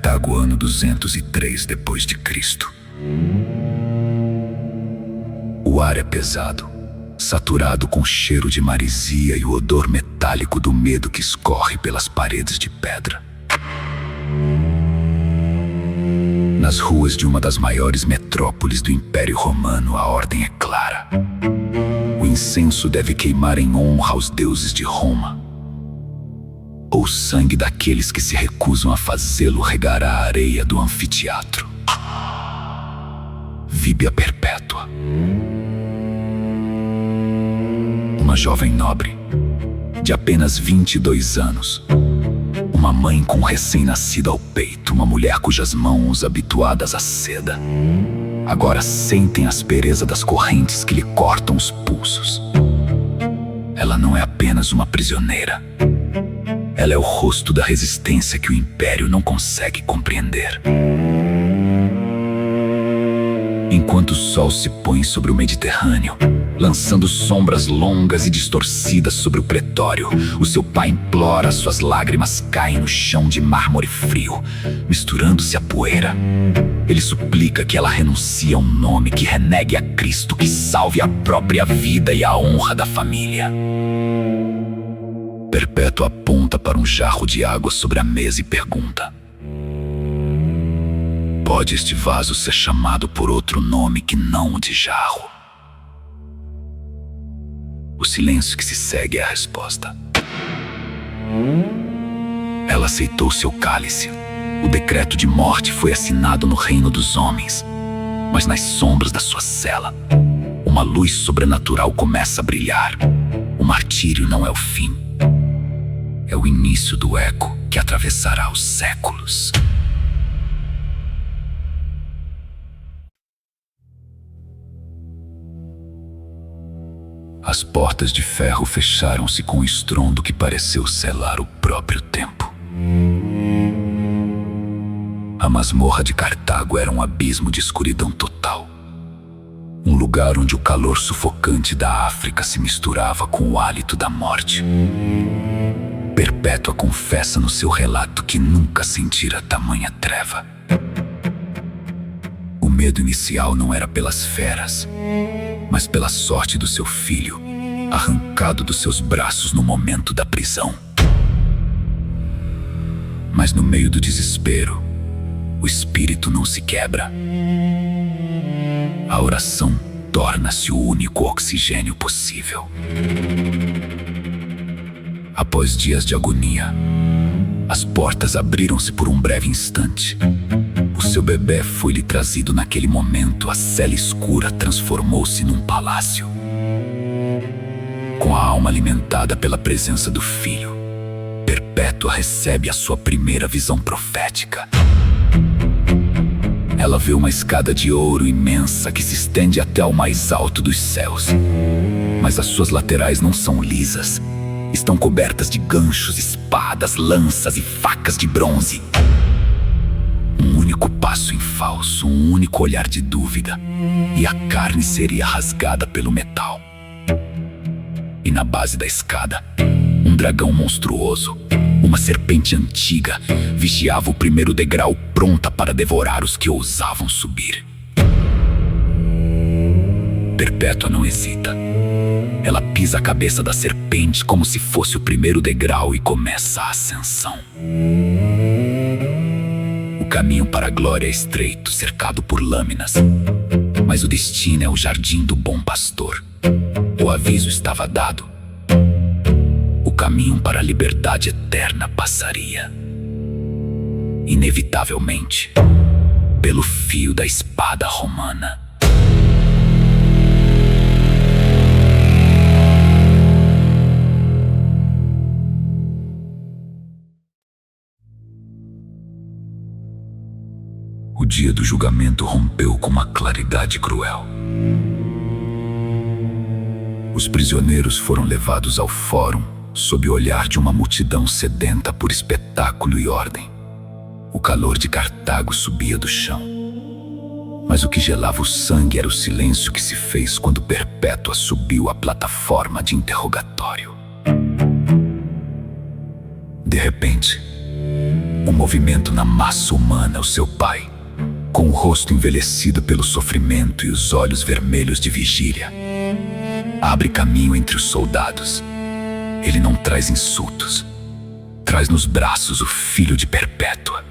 Cartago, ano 203 depois de Cristo. O ar é pesado, saturado com cheiro de marisia e o odor metálico do medo que escorre pelas paredes de pedra. Nas ruas de uma das maiores metrópoles do Império Romano, a ordem é clara. O incenso deve queimar em honra aos deuses de Roma. Ou o sangue daqueles que se recusam a fazê-lo regará a areia do anfiteatro. Víbia perpétua. Uma jovem nobre, de apenas 22 anos. Uma mãe com um recém-nascido ao peito, uma mulher cujas mãos, habituadas à seda, agora sentem a aspereza das correntes que lhe cortam os pulsos. Ela não é apenas uma prisioneira. Ela é o rosto da resistência que o Império não consegue compreender. Enquanto o sol se põe sobre o Mediterrâneo, lançando sombras longas e distorcidas sobre o pretório, o seu pai implora, suas lágrimas caem no chão de mármore frio, misturando-se à poeira. Ele suplica que ela renuncie a um nome, que renegue a Cristo, que salve a própria vida e a honra da família. Perpétua aponta para um jarro de água sobre a mesa e pergunta: pode este vaso ser chamado por outro nome que não o de jarro? O silêncio que se segue é a resposta. Ela aceitou seu cálice. O decreto de morte foi assinado no reino dos homens. Mas nas sombras da sua cela, uma luz sobrenatural começa a brilhar. O martírio não é o fim. É o início do eco que atravessará os séculos. As portas de ferro fecharam-se com um estrondo que pareceu selar o próprio tempo. A masmorra de Cartago era um abismo de escuridão total. Um lugar onde o calor sufocante da África se misturava com o hálito da morte. Perpétua confessa no seu relato que nunca sentira tamanha treva. O medo inicial não era pelas feras, mas pela sorte do seu filho, arrancado dos seus braços no momento da prisão. Mas no meio do desespero, o espírito não se quebra. A oração torna-se o único oxigênio possível. Após dias de agonia, as portas abriram-se por um breve instante. O seu bebê foi-lhe trazido naquele momento. A cela escura transformou-se num palácio. Com a alma alimentada pela presença do filho, Perpétua recebe a sua primeira visão profética. Ela vê uma escada de ouro imensa que se estende até o mais alto dos céus. Mas as suas laterais não são lisas. Estão cobertas de ganchos, espadas, lanças e facas de bronze. Um único passo em falso, um único olhar de dúvida, e a carne seria rasgada pelo metal. E na base da escada, um dragão monstruoso, uma serpente antiga, vigiava o primeiro degrau, pronta para devorar os que ousavam subir. Perpétua não hesita. Ela pisa a cabeça da serpente como se fosse o primeiro degrau e começa a ascensão. O caminho para a glória é estreito, cercado por lâminas, mas o destino é o jardim do bom pastor. O aviso estava dado. O caminho para a liberdade eterna passaria, inevitavelmente, pelo fio da espada romana. O dia do julgamento rompeu com uma claridade cruel. Os prisioneiros foram levados ao fórum sob o olhar de uma multidão sedenta por espetáculo e ordem. O calor de Cartago subia do chão, mas o que gelava o sangue era o silêncio que se fez quando Perpétua subiu à plataforma de interrogatório. De repente, Um movimento na massa humana, o seu pai, com o rosto envelhecido pelo sofrimento e os olhos vermelhos de vigília, abre caminho entre os soldados. Ele não traz insultos, traz nos braços o filho de Perpétua.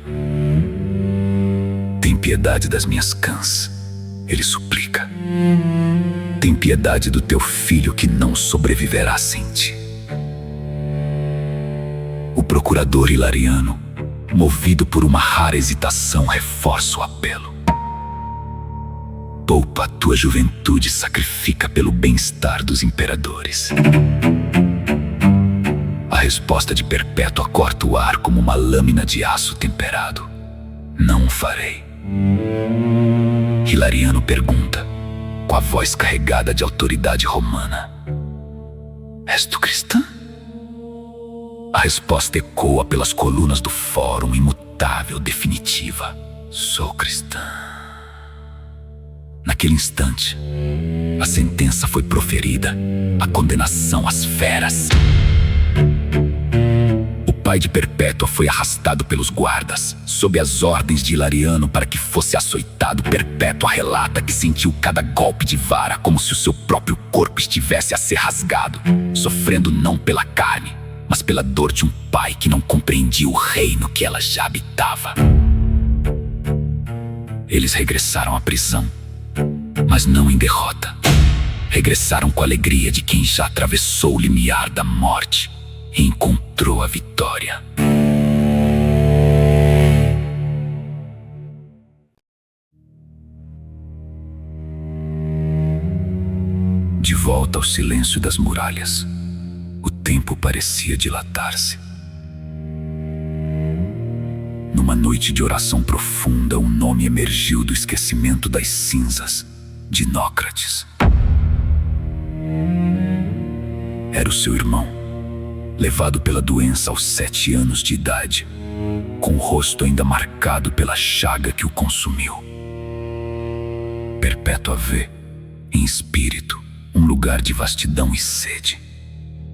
Tem piedade das minhas cãs, ele suplica. Tem piedade do teu filho que não sobreviverá sem ti. O procurador Hilariano, movido por uma rara hesitação, reforça o apelo. Poupa a tua juventude, sacrifica pelo bem-estar dos imperadores. A resposta de Perpétua corta o ar como uma lâmina de aço temperado. Não o farei. Hilariano pergunta, com a voz carregada de autoridade romana: És tu cristã? A resposta ecoa pelas colunas do fórum, imutável, definitiva: Sou cristã. Naquele instante, a sentença foi proferida, a condenação às feras. O pai de Perpétua foi arrastado pelos guardas, sob as ordens de Hilariano para que fosse açoitado. Perpétua relata que sentiu cada golpe de vara como se o seu próprio corpo estivesse a ser rasgado, sofrendo não pela carne, mas pela dor de um pai que não compreendia o reino que ela já habitava. Eles regressaram à prisão, mas não em derrota. Regressaram com a alegria de quem já atravessou o limiar da morte e encontrou a vitória. De volta ao silêncio das muralhas, o tempo parecia dilatar-se. Numa noite de oração profunda, um nome emergiu do esquecimento das cinzas: Dinócrates. Era o seu irmão, levado pela doença aos 7 anos de idade, com o rosto ainda marcado pela chaga que o consumiu. Perpétua vê, em espírito, um lugar de vastidão e sede.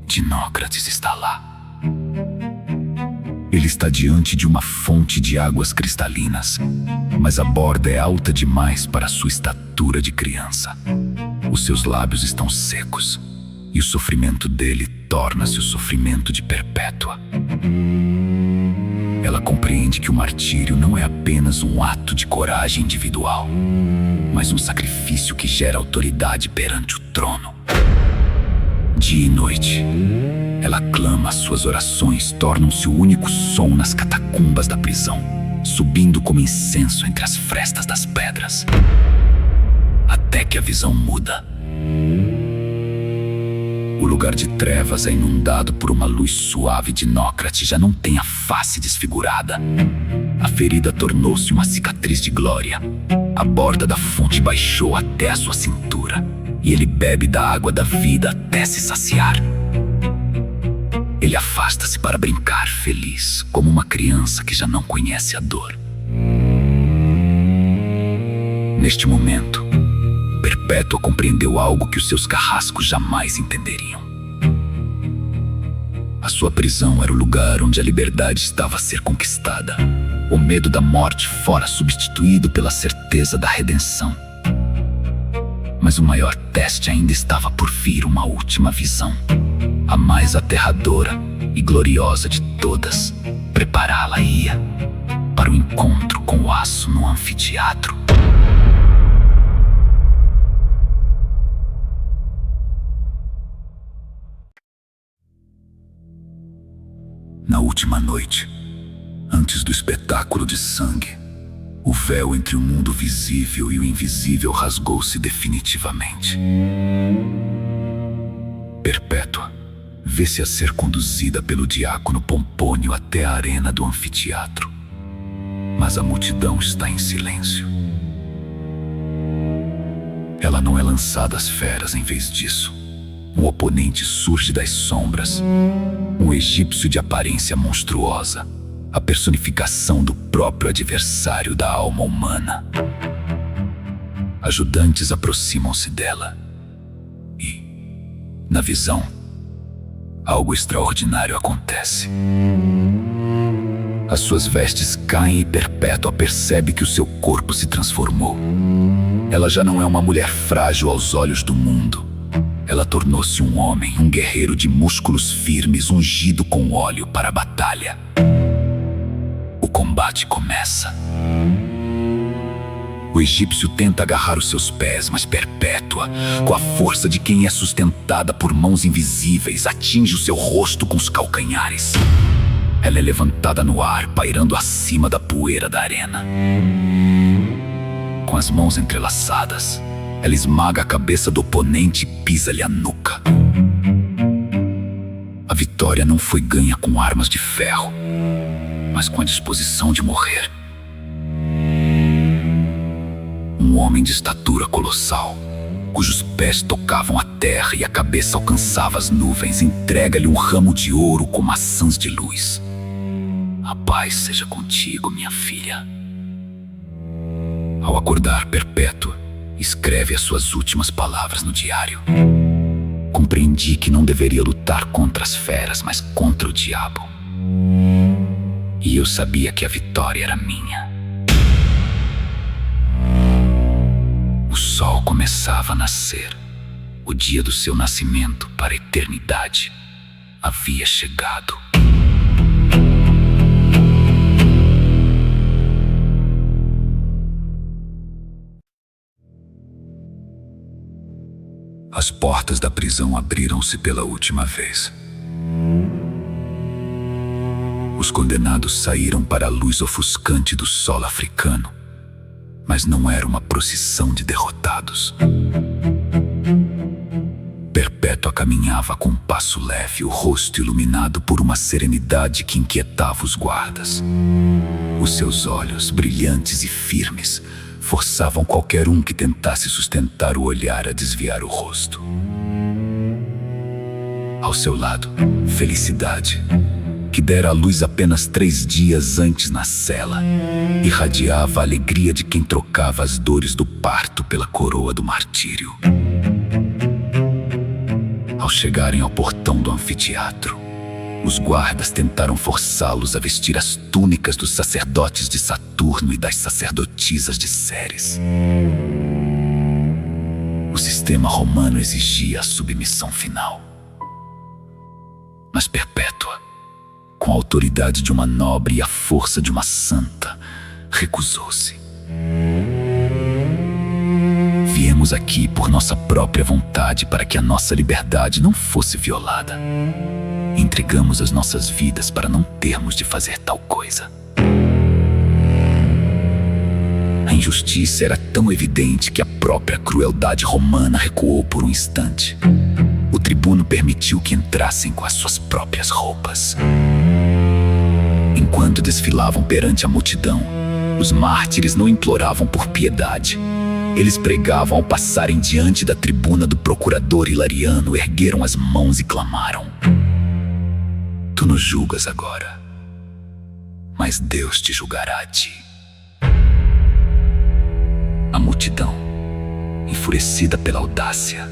Dinócrates está lá. Ele está diante de uma fonte de águas cristalinas, mas a borda é alta demais para sua estatura de criança. Os seus lábios estão secos, e o sofrimento dele torna-se o sofrimento de Perpétua. Ela compreende que o martírio não é apenas um ato de coragem individual, mas um sacrifício que gera autoridade perante o trono. Dia e noite, ela clama, suas orações tornam-se o único som nas catacumbas da prisão, subindo como incenso entre as frestas das pedras. Até que a visão muda. O lugar de trevas é inundado por uma luz suave. Dinócrates já não tem a face desfigurada. A ferida tornou-se uma cicatriz de glória. A borda da fonte baixou até a sua cintura, e ele bebe da água da vida até se saciar. Ele afasta-se para brincar, feliz, como uma criança que já não conhece a dor. Neste momento, Perpétua compreendeu algo que os seus carrascos jamais entenderiam. A sua prisão era o lugar onde a liberdade estava a ser conquistada. O medo da morte fora substituído pela certeza da redenção. Mas o maior teste ainda estava por vir, uma última visão, a mais aterradora e gloriosa de todas. Prepará-la ia para o encontro com o aço no anfiteatro. Na última noite, antes do espetáculo de sangue, o véu entre o mundo visível e o invisível rasgou-se definitivamente. Perpétua vê-se a ser conduzida pelo diácono Pompônio até a arena do anfiteatro. Mas a multidão está em silêncio. Ela não é lançada às feras, em vez disso, um oponente surge das sombras, um egípcio de aparência monstruosa, a personificação do próprio adversário da alma humana. Ajudantes aproximam-se dela e, na visão, algo extraordinário acontece. As suas vestes caem e Perpétua percebe que o seu corpo se transformou. Ela já não é uma mulher frágil aos olhos do mundo. Ela tornou-se um homem, um guerreiro de músculos firmes, ungido com óleo para a batalha. O combate começa. O egípcio tenta agarrar os seus pés, mas Perpétua, com a força de quem é sustentada por mãos invisíveis, atinge o seu rosto com os calcanhares. Ela é levantada no ar, pairando acima da poeira da arena. Com as mãos entrelaçadas, ela esmaga a cabeça do oponente e pisa-lhe a nuca. A vitória não foi ganha com armas de ferro, mas com a disposição de morrer. Um homem de estatura colossal, cujos pés tocavam a terra e a cabeça alcançava as nuvens, entrega-lhe um ramo de ouro com maçãs de luz. A paz seja contigo, minha filha. Ao acordar, Perpétua escreve as suas últimas palavras no diário. Compreendi que não deveria lutar contra as feras, mas contra o diabo. E eu sabia que a vitória era minha. O sol começava a nascer. O dia do seu nascimento para a eternidade havia chegado. As portas da prisão abriram-se pela última vez. Os condenados saíram para a luz ofuscante do sol africano, mas não era uma procissão de derrotados. Perpétua caminhava com um passo leve, o rosto iluminado por uma serenidade que inquietava os guardas. Os seus olhos, brilhantes e firmes, forçavam qualquer um que tentasse sustentar o olhar a desviar o rosto. Ao seu lado, Felicidade, que dera à luz apenas 3 dias antes na cela, irradiava a alegria de quem trocava as dores do parto pela coroa do martírio. Ao chegarem ao portão do anfiteatro, os guardas tentaram forçá-los a vestir as túnicas dos sacerdotes de Saturno e das sacerdotisas de Ceres. O sistema romano exigia a submissão final. Mas Perpétua, com a autoridade de uma nobre e a força de uma santa, recusou-se. Viemos aqui por nossa própria vontade para que a nossa liberdade não fosse violada. Entregamos as nossas vidas para não termos de fazer tal coisa. A injustiça era tão evidente que a própria crueldade romana recuou por um instante. O tribuno permitiu que entrassem com as suas próprias roupas. Enquanto desfilavam perante a multidão, os mártires não imploravam por piedade. Eles pregavam ao passarem diante da tribuna do procurador Hilariano, ergueram as mãos e clamaram: Tu nos julgas agora, mas Deus te julgará a ti. A multidão, enfurecida pela audácia,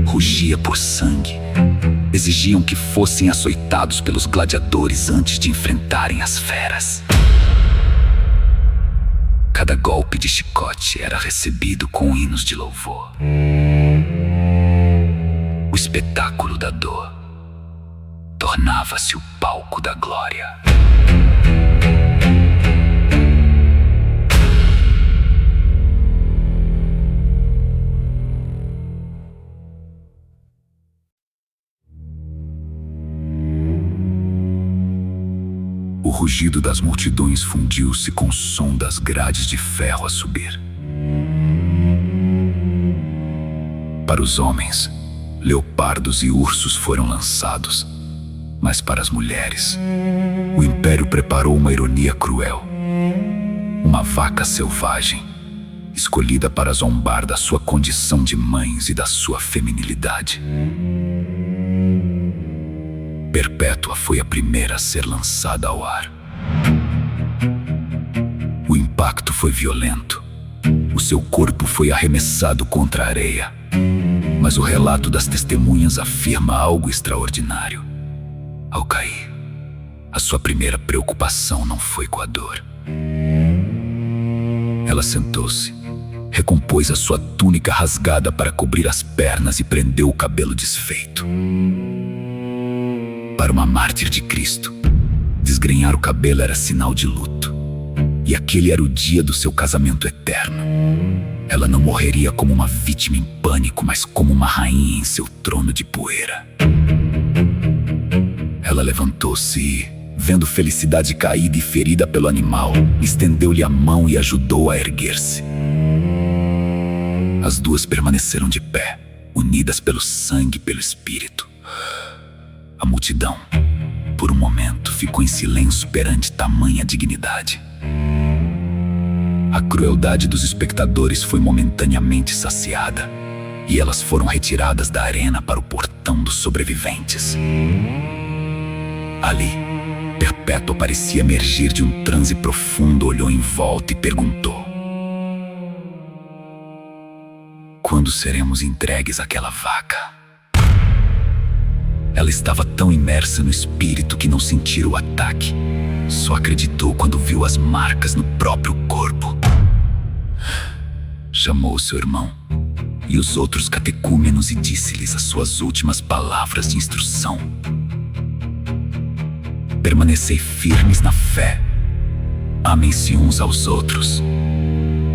rugia por sangue. Exigiam que fossem açoitados pelos gladiadores antes de enfrentarem as feras. Cada golpe de chicote era recebido com hinos de louvor. O espetáculo da dor tornava-se o palco da glória. O rugido das multidões fundiu-se com o som das grades de ferro a subir. Para os homens, leopardos e ursos foram lançados, mas para as mulheres, o Império preparou uma ironia cruel. Uma vaca selvagem, escolhida para zombar da sua condição de mães e da sua feminilidade. Perpétua foi a primeira a ser lançada ao ar. O impacto foi violento. O seu corpo foi arremessado contra a areia. Mas o relato das testemunhas afirma algo extraordinário. Ao cair, A sua primeira preocupação não foi com a dor. Ela sentou-se, recompôs a sua túnica rasgada para cobrir as pernas e prendeu o cabelo desfeito. Para uma mártir de Cristo, desgrenhar o cabelo era sinal de luto. E aquele era o dia do seu casamento eterno. Ela não morreria como uma vítima em pânico, mas como uma rainha em seu trono de poeira. Ela levantou-se e, vendo Felicidade caída e ferida pelo animal, estendeu-lhe a mão e ajudou a erguer-se. As duas permaneceram de pé, unidas pelo sangue e pelo espírito. A multidão, por um momento, ficou em silêncio perante tamanha dignidade. A crueldade dos espectadores foi momentaneamente saciada, e elas foram retiradas da arena para o portão dos sobreviventes. Ali, Perpétua parecia emergir de um transe profundo, olhou em volta e perguntou: quando seremos entregues àquela vaca? Ela estava tão imersa no espírito que não sentiu o ataque. Só acreditou quando viu as marcas no próprio corpo. Chamou seu irmão e os outros catecúmenos e disse-lhes as suas últimas palavras de instrução: permanecei firmes na fé, amem-se uns aos outros,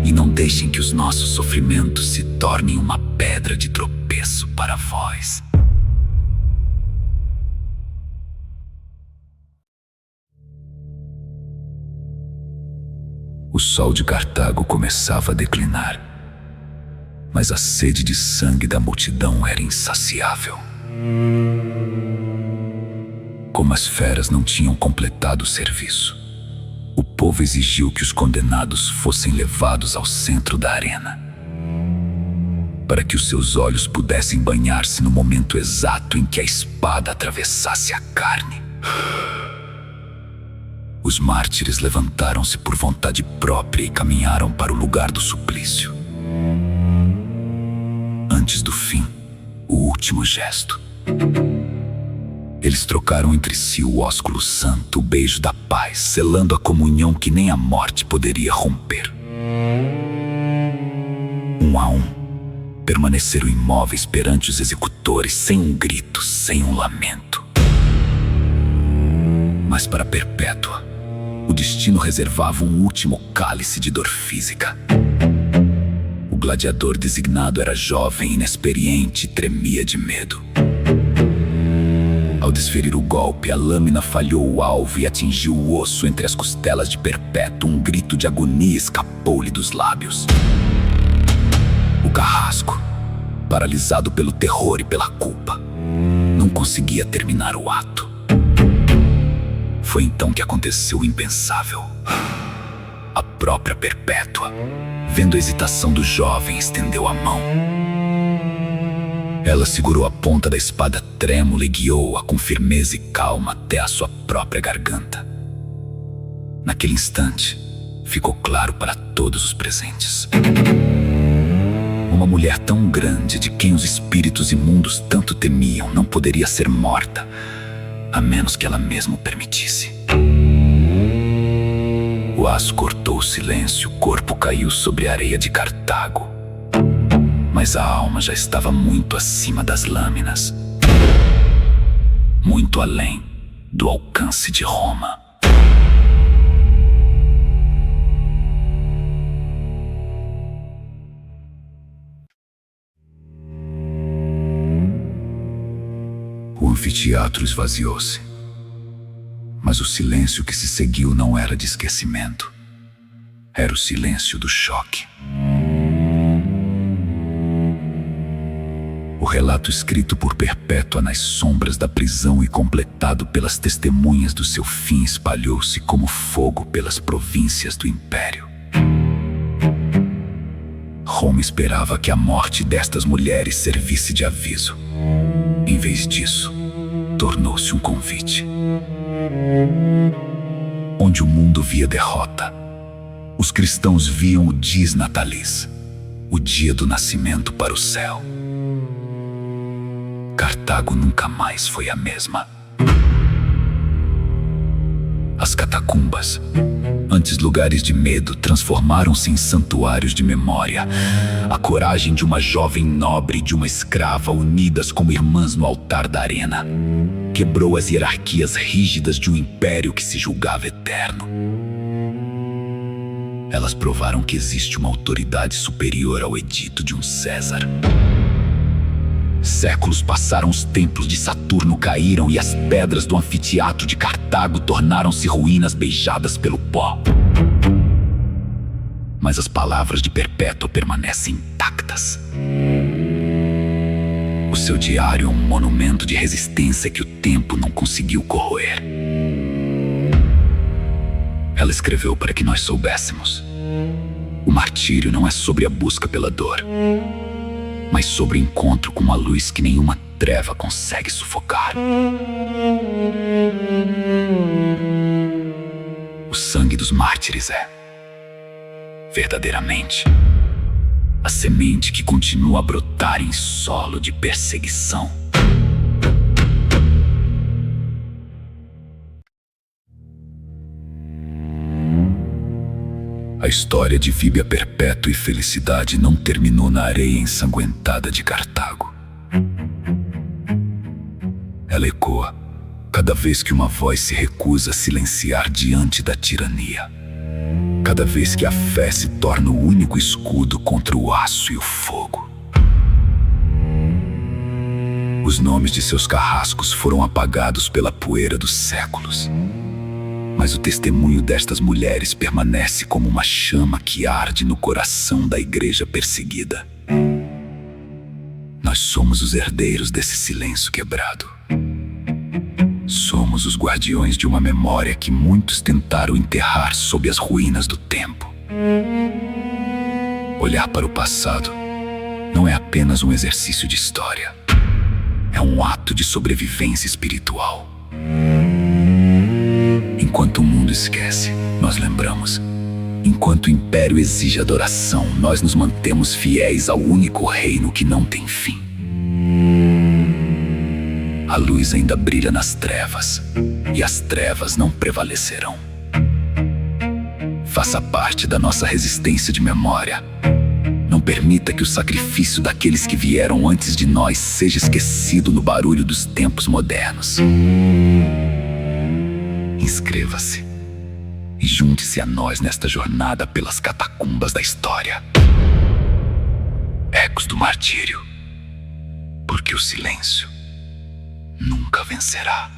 e não deixem que os nossos sofrimentos se tornem uma pedra de tropeço para vós. O sol de Cartago começava a declinar, mas a sede de sangue da multidão era insaciável. Como as feras não tinham completado o serviço, o povo exigiu que os condenados fossem levados ao centro da arena, para que os seus olhos pudessem banhar-se no momento exato em que a espada atravessasse a carne. Os mártires levantaram-se por vontade própria e caminharam para o lugar do suplício. Antes do fim, o último gesto. Eles trocaram entre si o ósculo santo, o beijo da paz, selando a comunhão que nem a morte poderia romper. Um a um, permaneceram imóveis perante os executores, sem um grito, sem um lamento. Mas para Perpétua, o destino reservava um último cálice de dor física. O gladiador designado era jovem, inexperiente e tremia de medo. Ao desferir o golpe, a lâmina falhou o alvo e atingiu o osso entre as costelas de Perpétua. Um grito de agonia escapou-lhe dos lábios. O carrasco, paralisado pelo terror e pela culpa, não conseguia terminar o ato. Foi então que aconteceu o impensável. A própria Perpétua, vendo a hesitação do jovem, estendeu a mão. Ela segurou a ponta da espada trêmula e guiou-a com firmeza e calma até a sua própria garganta. Naquele instante, ficou claro para todos os presentes: uma mulher tão grande, de quem os espíritos imundos tanto temiam, não poderia ser morta, a menos que ela mesma o permitisse. O aço cortou o silêncio, o corpo caiu sobre a areia de Cartago, mas a alma já estava muito acima das lâminas, muito além do alcance de Roma. O anfiteatro esvaziou-se, mas o silêncio que se seguiu não era de esquecimento. Era o silêncio do choque. O relato escrito por Perpétua nas sombras da prisão e completado pelas testemunhas do seu fim espalhou-se como fogo pelas províncias do império. Roma esperava que a morte destas mulheres servisse de aviso. Em vez disso, tornou-se um convite. Onde o mundo via derrota, os cristãos viam o dies natalis, o dia do nascimento para o céu. Cartago nunca mais foi a mesma. As catacumbas, antes lugares de medo, transformaram-se em santuários de memória. A coragem de uma jovem nobre e de uma escrava, unidas como irmãs no altar da arena, quebrou as hierarquias rígidas de um império que se julgava eterno. Elas provaram que existe uma autoridade superior ao edito de um César. Séculos passaram, os templos de Saturno caíram e as pedras do anfiteatro de Cartago tornaram-se ruínas beijadas pelo pó. Mas as palavras de Perpétua permanecem intactas. O seu diário é um monumento de resistência que o tempo não conseguiu corroer. Ela escreveu para que nós soubéssemos: o martírio não é sobre a busca pela dor, mas sobre o encontro com uma luz que nenhuma treva consegue sufocar. O sangue dos mártires é, verdadeiramente, a semente que continua a brotar em solo de perseguição. A história de Víbia Perpétua e Felicidade não terminou na areia ensanguentada de Cartago. Ela ecoa cada vez que uma voz se recusa a silenciar diante da tirania. Cada vez que a fé se torna o único escudo contra o aço e o fogo. Os nomes de seus carrascos foram apagados pela poeira dos séculos. Mas o testemunho destas mulheres permanece como uma chama que arde no coração da igreja perseguida. Nós somos os herdeiros desse silêncio quebrado. Somos os guardiões de uma memória que muitos tentaram enterrar sob as ruínas do tempo. Olhar para o passado não é apenas um exercício de história. É um ato de sobrevivência espiritual. Enquanto o mundo esquece, nós lembramos. Enquanto o império exige adoração, nós nos mantemos fiéis ao único reino que não tem fim. A luz ainda brilha nas trevas, e as trevas não prevalecerão. Faça parte da nossa resistência de memória. Não permita que o sacrifício daqueles que vieram antes de nós seja esquecido no barulho dos tempos modernos. Inscreva-se e junte-se a nós nesta jornada pelas catacumbas da história. Ecos do martírio, porque o silêncio nunca vencerá.